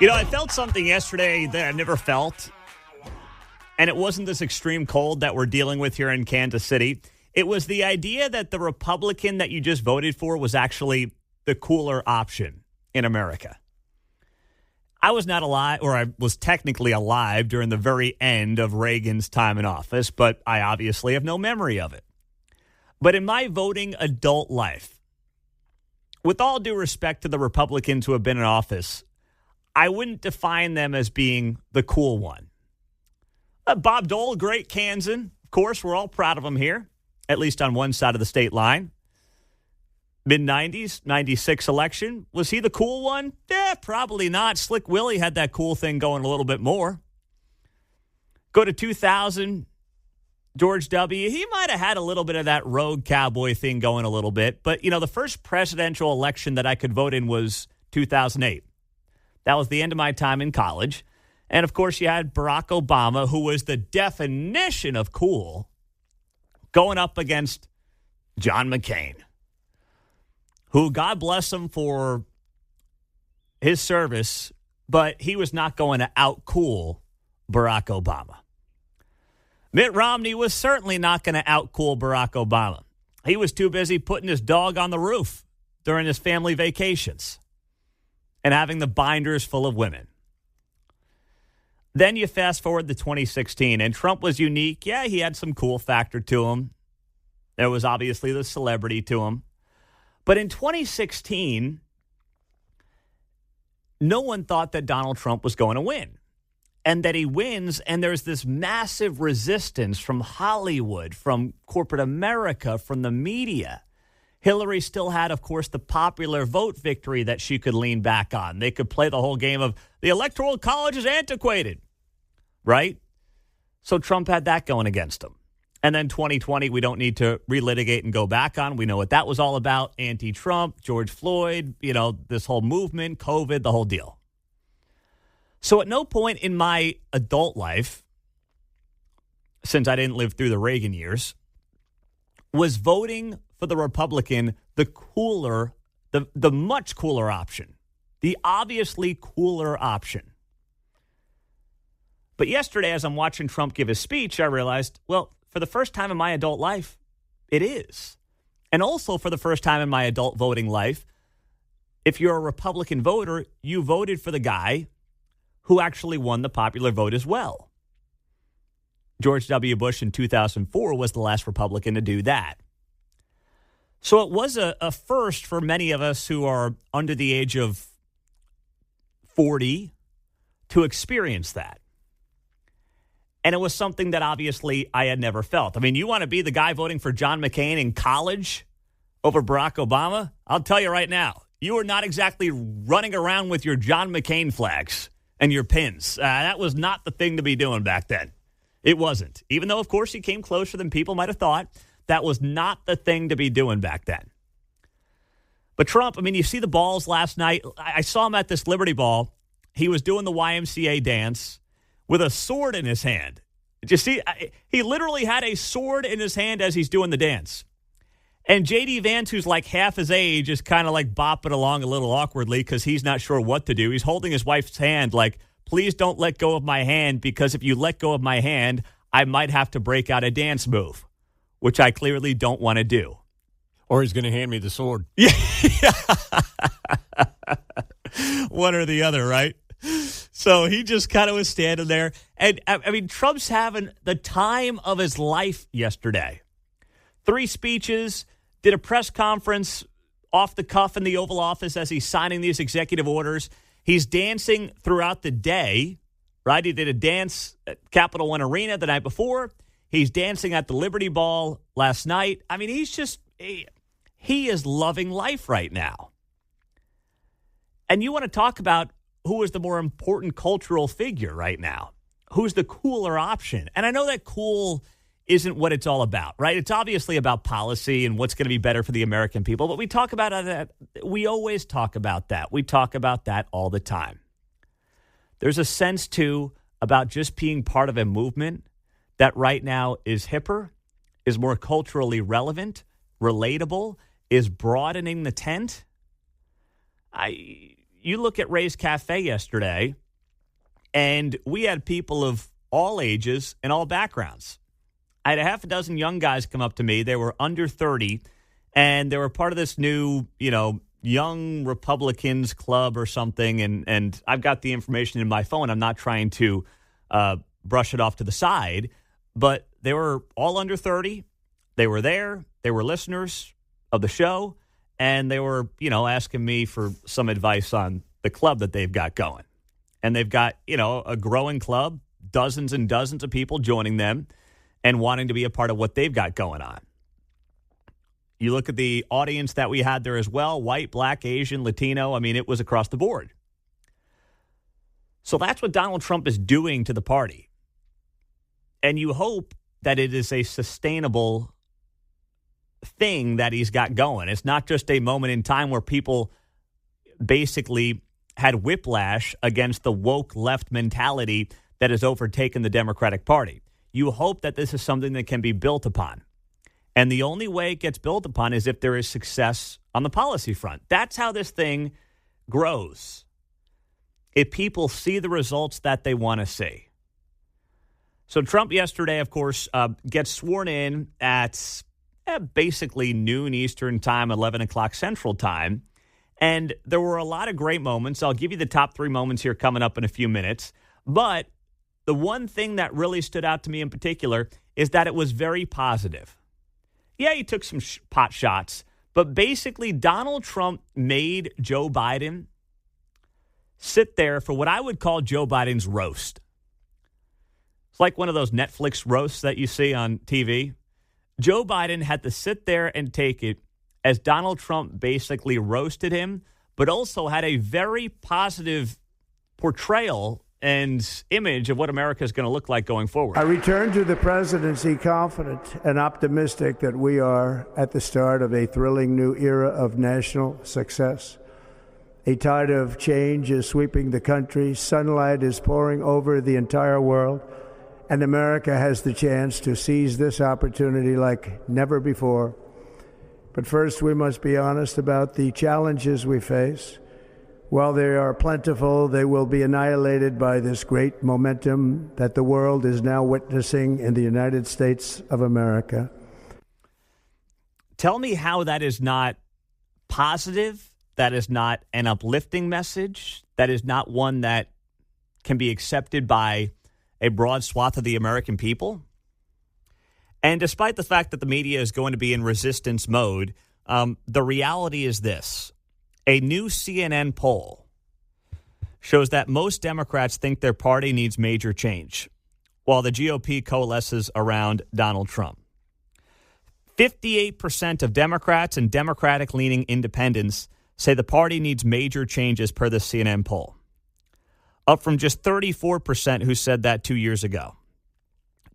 I felt something yesterday that I never felt, and it wasn't this extreme cold that we're dealing with here in Kansas City. It was the idea that the Republican that you just voted for was actually the cooler option in America. I was not alive, or I was technically alive during the very end of Reagan's time in office, but I obviously have no memory of it. But in my voting adult life, with all due respect to the Republicans who have been in office, I wouldn't define them as being the cool one. Bob Dole, great Kansan. Of course, we're all proud of him here, at least on one side of the state line. Mid-90s, 96 election. Was he the cool one? Probably not. Slick Willie had that cool thing going a little bit more. Go to 2000, George W. He might have had a little bit of that rogue cowboy thing going a little bit. But, the first presidential election that I could vote in was 2008. That was the end of my time in college. And, of course, you had Barack Obama, who was the definition of cool, going up against John McCain, who, God bless him for his service, but he was not going to outcool Barack Obama. Mitt Romney was certainly not going to outcool Barack Obama. He was too busy putting his dog on the roof during his family vacations and having the binders full of women. Then you fast forward to 2016, and Trump was unique. Yeah, he had some cool factor to him. There was obviously the celebrity to him. But in 2016, no one thought that Donald Trump was going to win and that he wins. And there's this massive resistance from Hollywood, from corporate America, from the media. Hillary still had, of course, the popular vote victory that she could lean back on. They could play the whole game of the Electoral College is antiquated, right? So Trump had that going against him. And then 2020, we don't need to relitigate and go back on. We know what that was all about. Anti-Trump, George Floyd, this whole movement, COVID, the whole deal. So at no point in my adult life, since I didn't live through the Reagan years, was voting for the Republican the cooler, the much cooler option, the obviously cooler option. But yesterday, as I'm watching Trump give his speech, I realized, well, for the first time in my adult life, it is. And also for the first time in my adult voting life, if you're a Republican voter, you voted for the guy who actually won the popular vote as well. George W. Bush in 2004 was the last Republican to do that. So it was a first for many of us who are under the age of 40 to experience that. And it was something that obviously I had never felt. I mean, you want to be the guy voting for John McCain in college over Barack Obama? I'll tell you right now, you were not exactly running around with your John McCain flags and your pins. That was not the thing to be doing back then. It wasn't. Even though, of course, he came closer than people might have thought, that was not the thing to be doing back then. But Trump, I mean, you see the balls last night. I saw him at this Liberty Ball. He was doing the YMCA dance with a sword in his hand. Did you see? He literally had a sword in his hand as he's doing the dance. And J.D. Vance, who's like half his age, is kind of like bopping along a little awkwardly because he's not sure what to do. He's holding his wife's hand like, please don't let go of my hand, because if you let go of my hand, I might have to break out a dance move, which I clearly don't want to do. Or he's going to hand me the sword. Yeah. One or the other, right? So he just kind of was standing there. And, I mean, Trump's having the time of his life yesterday. 3 speeches, did a press conference off the cuff in the Oval Office as he's signing these executive orders. He's dancing throughout the day, right? He did a dance at Capital One Arena the night before. He's dancing at the Liberty Ball last night. I mean, he's just, he is loving life right now. And you want to talk about who is the more important cultural figure right now? Who's the cooler option? And I know that cool isn't what it's all about, right? It's obviously about policy and what's going to be better for the American people. But we talk about that. We always talk about that. We talk about that all the time. There's a sense, too, about just being part of a movement that right now is hipper, is more culturally relevant, relatable, is broadening the tent. you look at Ray's Cafe yesterday, and we had people of all ages and all backgrounds. I had a half a dozen young guys come up to me. They were under 30, and they were part of this new, Young Republicans Club or something. And I've got the information in my phone. I'm not trying to brush it off to the side, but they were all under 30. They were there. They were listeners of the show, and they were, asking me for some advice on the club that they've got going. And they've got, a growing club, dozens and dozens of people joining them and wanting to be a part of what they've got going on. You look at the audience that we had there as well, white, black, Asian, Latino. I mean, it was across the board. So that's what Donald Trump is doing to the party. And you hope that it is a sustainable thing that he's got going. It's not just a moment in time where people basically had whiplash against the woke left mentality that has overtaken the Democratic Party. You hope that this is something that can be built upon. And the only way it gets built upon is if there is success on the policy front. That's how this thing grows. If people see the results that they want to see. So Trump yesterday, of course, gets sworn in at basically noon Eastern time, 11 o'clock Central time. And there were a lot of great moments. I'll give you the top 3 moments here coming up in a few minutes. But the one thing that really stood out to me in particular is that it was very positive. Yeah, he took some pot shots, but basically Donald Trump made Joe Biden sit there for what I would call Joe Biden's roast. It's like one of those Netflix roasts that you see on TV. Joe Biden had to sit there and take it as Donald Trump basically roasted him, but also had a very positive portrayal and image of what America is going to look like going forward. I return to the presidency confident and optimistic that we are at the start of a thrilling new era of national success. A tide of change is sweeping the country. Sunlight is pouring over the entire world, and America has the chance to seize this opportunity like never before. But first, we must be honest about the challenges we face. While they are plentiful, they will be annihilated by this great momentum that the world is now witnessing in the United States of America. Tell me how that is not positive, that is not an uplifting message, that is not one that can be accepted by a broad swath of the American people. And despite the fact that the media is going to be in resistance mode, the reality is this. A new CNN poll shows that most Democrats think their party needs major change, while the GOP coalesces around Donald Trump. 58% of Democrats and Democratic-leaning independents say the party needs major changes per the CNN poll, up from just 34% who said that 2 years ago.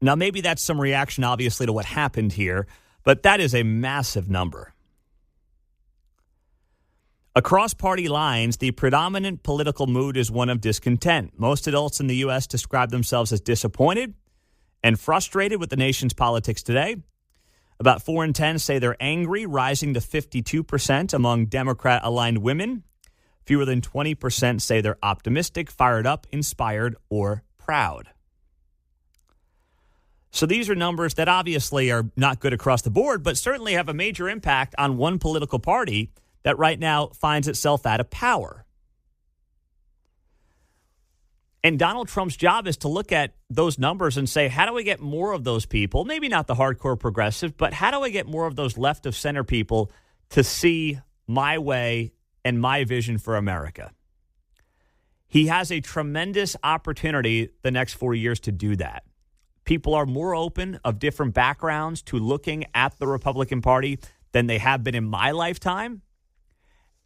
Now, maybe that's some reaction, obviously, to what happened here, but that is a massive number. Across party lines, the predominant political mood is one of discontent. Most adults in the U.S. describe themselves as disappointed and frustrated with the nation's politics today. About 4 in 10 say they're angry, rising to 52% among Democrat-aligned women. Fewer than 20% say they're optimistic, fired up, inspired, or proud. So these are numbers that obviously are not good across the board, but certainly have a major impact on one political party that right now finds itself out of power. And Donald Trump's job is to look at those numbers and say, how do we get more of those people? Maybe not the hardcore progressive, but how do I get more of those left of center people to see my way and my vision for America? He has a tremendous opportunity the next 4 years to do that. People are more open of different backgrounds to looking at the Republican Party than they have been in my lifetime.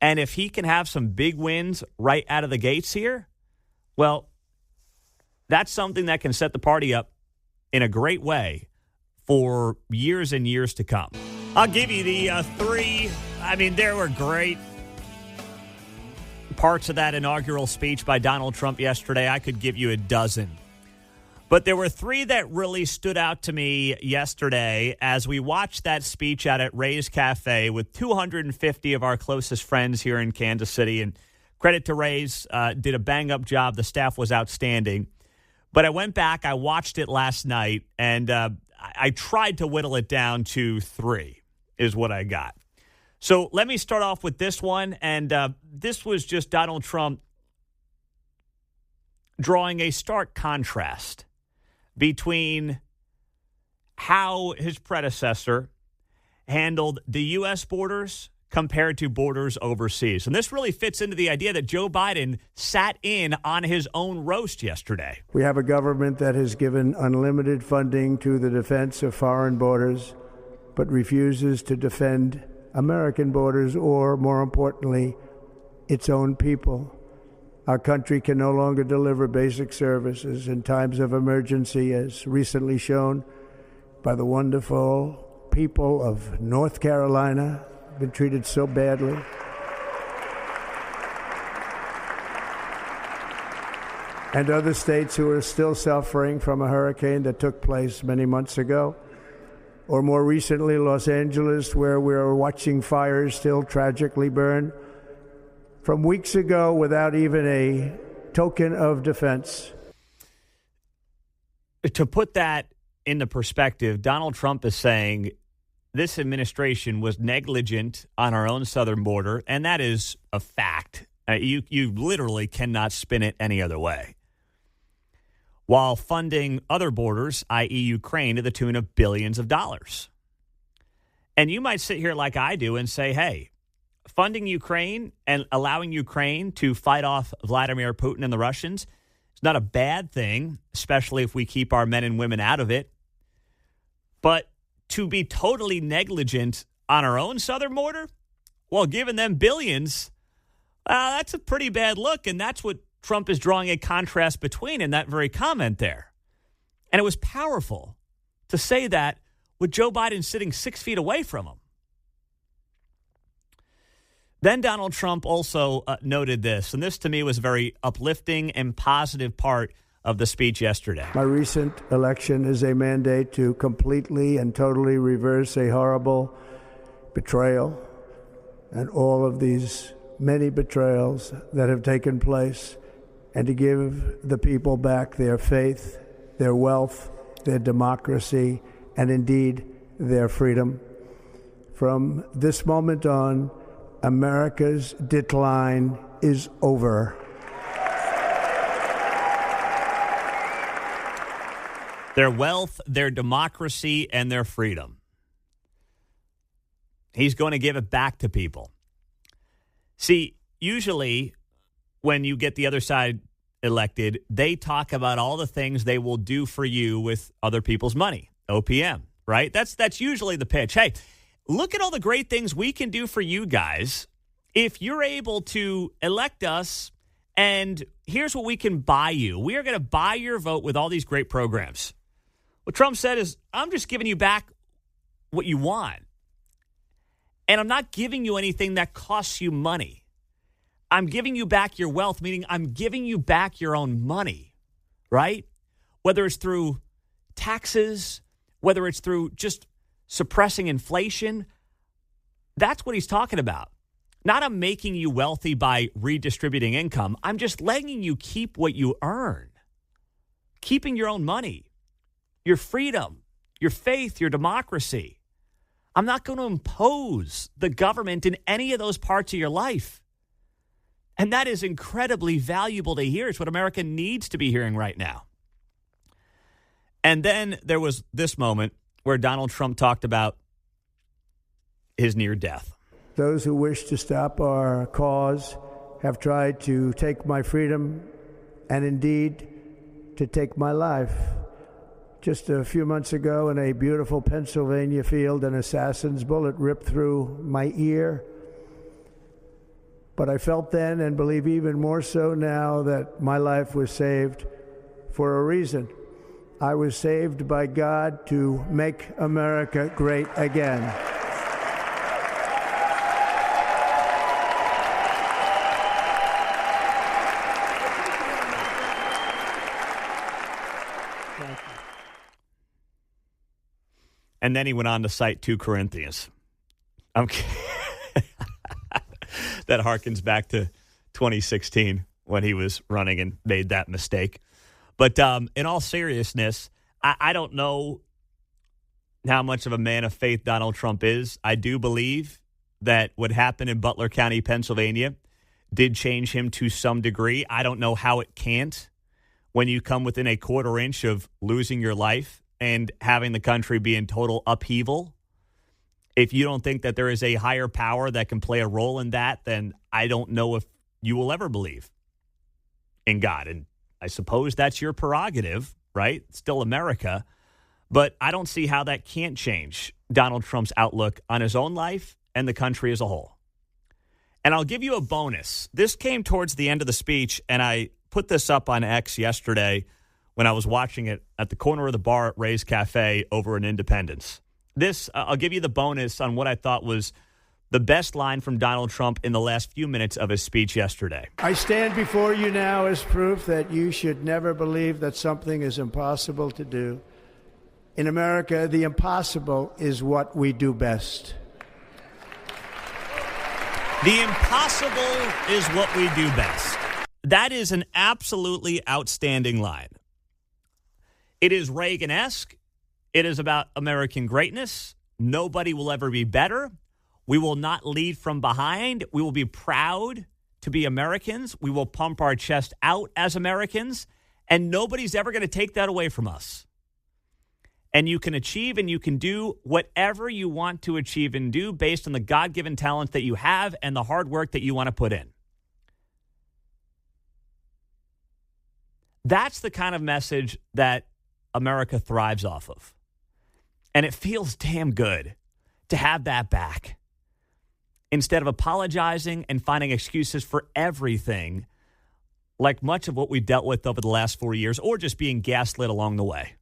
And if he can have some big wins right out of the gates here, well, that's something that can set the party up in a great way for years and years to come. I'll give you the 3. I mean, there were great parts of that inaugural speech by Donald Trump yesterday. I could give you a dozen. But there were 3 that really stood out to me yesterday as we watched that speech out at Ray's Cafe with 250 of our closest friends here in Kansas City. And Credit to Ray's, did a bang-up job. The staff was outstanding. But I went back, I watched it last night, and I tried to whittle it down to 3 is what I got. So let me start off with this one, and this was just Donald Trump drawing a stark contrast between how his predecessor handled the U.S. borders compared to borders overseas. And this really fits into the idea that Joe Biden sat in on his own roast yesterday. We have a government that has given unlimited funding to the defense of foreign borders, but refuses to defend American borders or, more importantly, its own people. Our country can no longer deliver basic services in times of emergency, as recently shown by the wonderful people of North Carolina, been treated so badly. And other states who are still suffering from a hurricane that took place many months ago. Or more recently, Los Angeles, where we're watching fires still tragically burn. From weeks ago, without even a token of defense. To put that into perspective, Donald Trump is saying this administration was negligent on our own southern border, and that is a fact. You literally cannot spin it any other way. While funding other borders, i.e. Ukraine, to the tune of billions of dollars. And you might sit here like I do and say, hey, funding Ukraine and allowing Ukraine to fight off Vladimir Putin and the Russians is not a bad thing, especially if we keep our men and women out of it. But to be totally negligent on our own southern border while giving them billions, that's a pretty bad look. And that's what Trump is drawing a contrast between in that very comment there. And it was powerful to say that with Joe Biden sitting 6 feet away from him. Then Donald Trump also noted this, and this to me was a very uplifting and positive part of the speech yesterday. My recent election is a mandate to completely and totally reverse a horrible betrayal and all of these many betrayals that have taken place, and to give the people back their faith, their wealth, their democracy, and indeed their freedom. From this moment on, America's decline is over. Their wealth, their democracy, and their freedom. He's going to give it back to people. See, usually when you get the other side elected, they talk about all the things they will do for you with other people's money, OPM, right? That's usually the pitch. Hey, look at all the great things we can do for you guys if you're able to elect us, and here's what we can buy you. We are going to buy your vote with all these great programs. What Trump said is, I'm just giving you back what you want. And I'm not giving you anything that costs you money. I'm giving you back your wealth, meaning I'm giving you back your own money, right? Whether it's through taxes, whether it's through just suppressing inflation, that's what he's talking about. Not I'm making you wealthy by redistributing income. I'm just letting you keep what you earn. Keeping your own money, your freedom, your faith, your democracy. I'm not going to impose the government in any of those parts of your life. And that is incredibly valuable to hear. It's what America needs to be hearing right now. And then there was this moment where Donald Trump talked about his near death. Those who wish to stop our cause have tried to take my freedom and indeed to take my life. Just a few months ago in a beautiful Pennsylvania field, an assassin's bullet ripped through my ear. But I felt then, and believe even more so now, that my life was saved for a reason. I was saved by God to make America great again. And then he went on to cite 2 Corinthians. I'm kidding. That harkens back to 2016 when he was running and made that mistake. But in all seriousness, I don't know how much of a man of faith Donald Trump is. I do believe that what happened in Butler County, Pennsylvania, did change him to some degree. I don't know how it can't when you come within a quarter inch of losing your life and having the country be in total upheaval. If you don't think that there is a higher power that can play a role in that, then I don't know if you will ever believe in God. And I suppose that's your prerogative, right? It's still America. But I don't see how that can't change Donald Trump's outlook on his own life and the country as a whole. And I'll give you a bonus. This came towards the end of the speech, and I put this up on X yesterday when I was watching it at the corner of the bar at Ray's Cafe over in Independence. I'll give you the bonus on what I thought was the best line from Donald Trump in the last few minutes of his speech yesterday. I stand before you now as proof that you should never believe that something is impossible to do. In America, the impossible is what we do best. The impossible is what we do best. That is an absolutely outstanding line. It is Reagan-esque. It is about American greatness. Nobody will ever be better. We will not lead from behind. We will be proud to be Americans. We will pump our chest out as Americans, and nobody's ever going to take that away from us. And you can achieve and you can do whatever you want to achieve and do based on the God-given talents that you have and the hard work that you want to put in. That's the kind of message that America thrives off of. And it feels damn good to have that back. Instead of apologizing and finding excuses for everything, like much of what we dealt with over the last 4 years, or just being gaslit along the way.